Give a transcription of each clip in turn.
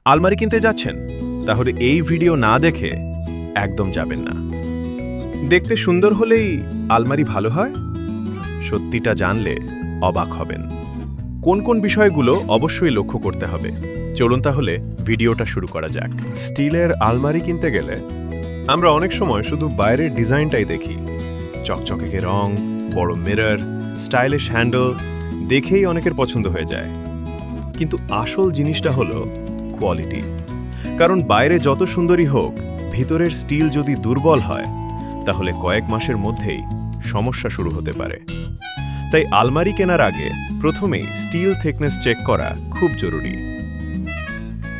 আলমারি কিনতে যাচ্ছেন? তাহলে এই ভিডিও না দেখে একদম যাবেন না। দেখতে সুন্দর হলেই আলমারি ভালো হয়? সত্যিটা জানলে অবাক হবেন। কোন কোন বিষয়গুলো অবশ্যই লক্ষ্য করতে হবে, চলুন তাহলে ভিডিওটা শুরু করা যাক। স্টিলের আলমারি কিনতে গেলে আমরা অনেক সময় শুধু বাইরের ডিজাইনটাই দেখি। চকচকে রং, বড় মিরর, স্টাইলিশ হ্যান্ডেল দেখেই অনেকের পছন্দ হয়ে যায়। কিন্তু আসল জিনিসটা হলো কোয়ালিটি। কারণ বাইরে যত সুন্দরই হোক, ভিতরের স্টিল যদি দুর্বল হয় তাহলে কয়েক মাসের মধ্যেই সমস্যা শুরু হতে পারে। তাই আলমারি কেনার আগে প্রথমেই স্টিল থিকনেস চেক করা খুব জরুরি।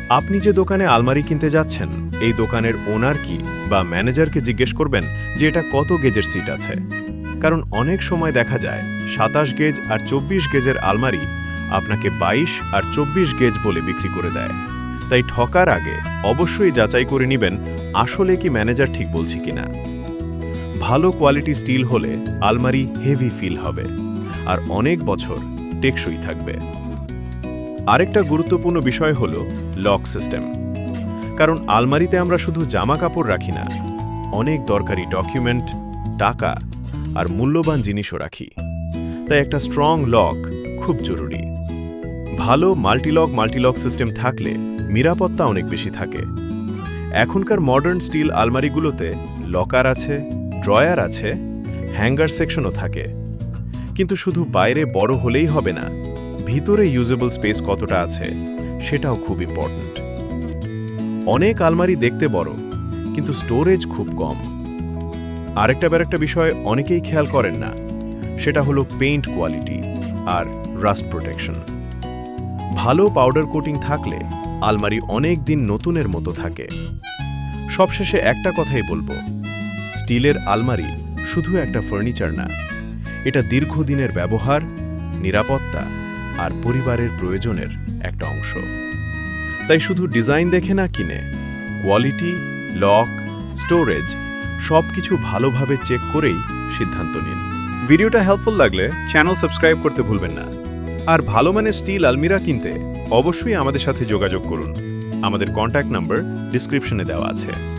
আপনি যে দোকানে আলমারি কিনতে যাচ্ছেন, এই দোকানের ওনার কি বা ম্যানেজারকে জিজ্ঞেস করবেন যে এটা কত গেজের সিট আছে। কারণ অনেক সময় দেখা যায় 27 গেজ আর 24 গেজের আলমারি আপনাকে 22 আর 24 গেজ বলে বিক্রি করে দেয়। তাই ঠকার আগে অবশ্যই যাচাই করে নেবেন আসলে কি ম্যানেজার ঠিক বলছি কিনা। ভালো কোয়ালিটি স্টিল হলে আলমারি হেভি ফিল হবে আর অনেক বছর টেকসই থাকবে। আরেকটা গুরুত্বপূর্ণ বিষয় হলো লক সিস্টেম। কারণ আলমারিতে আমরা শুধু জামা কাপড় রাখি না, অনেক দরকারি ডকুমেন্ট, টাকা আর মূল্যবান জিনিসও রাখি। তাই একটা স্ট্রং লক খুব জরুরি। ভালো মাল্টিলক সিস্টেম থাকলে নিরাপত্তা অনেক বেশি থাকে। এখনকার মডার্ন স্টিল আলমারিগুলোতে লকার আছে, ড্রয়ার আছে, হ্যাঙ্গার সেকশনও থাকে। কিন্তু শুধু বাইরে বড় হলেই হবে না, ভিতরে ইউজেবল স্পেস কতটা আছে সেটাও খুব ইম্পর্ট্যান্ট। অনেক আলমারি দেখতে বড়, কিন্তু স্টোরেজ খুব কম। আরেকটা বিষয় অনেকেই খেয়াল করেন না, সেটা হলো পেইন্ট কোয়ালিটি আর রাস্ট প্রোটেকশন। ভালো পাউডার কোটিং থাকলে আলমারি অনেক দিন নতুনের মতো থাকে। সবশেষে একটা কথাই বলবো, স্টিলের আলমারি শুধু একটা ফার্নিচার না, এটা দীর্ঘদিনের ব্যবহার, নিরাপত্তা আর পরিবারের প্রয়োজনের একটা অংশ। তাই শুধু ডিজাইন দেখে না কিনে কোয়ালিটি, লক, স্টোরেজ সবকিছু ভালোভাবে চেক করেই সিদ্ধান্ত নিন। ভিডিওটা হেল্পফুল লাগলে চ্যানেল সাবস্ক্রাইব করতে ভুলবেন না। আর ভালো মানের স্টিল আলমিরা কিনতে অবশ্যই আমাদের সাথে যোগাযোগ করুন। আমাদের কন্ট্যাক্ট নাম্বার ডিসক্রিপশনে দেওয়া আছে।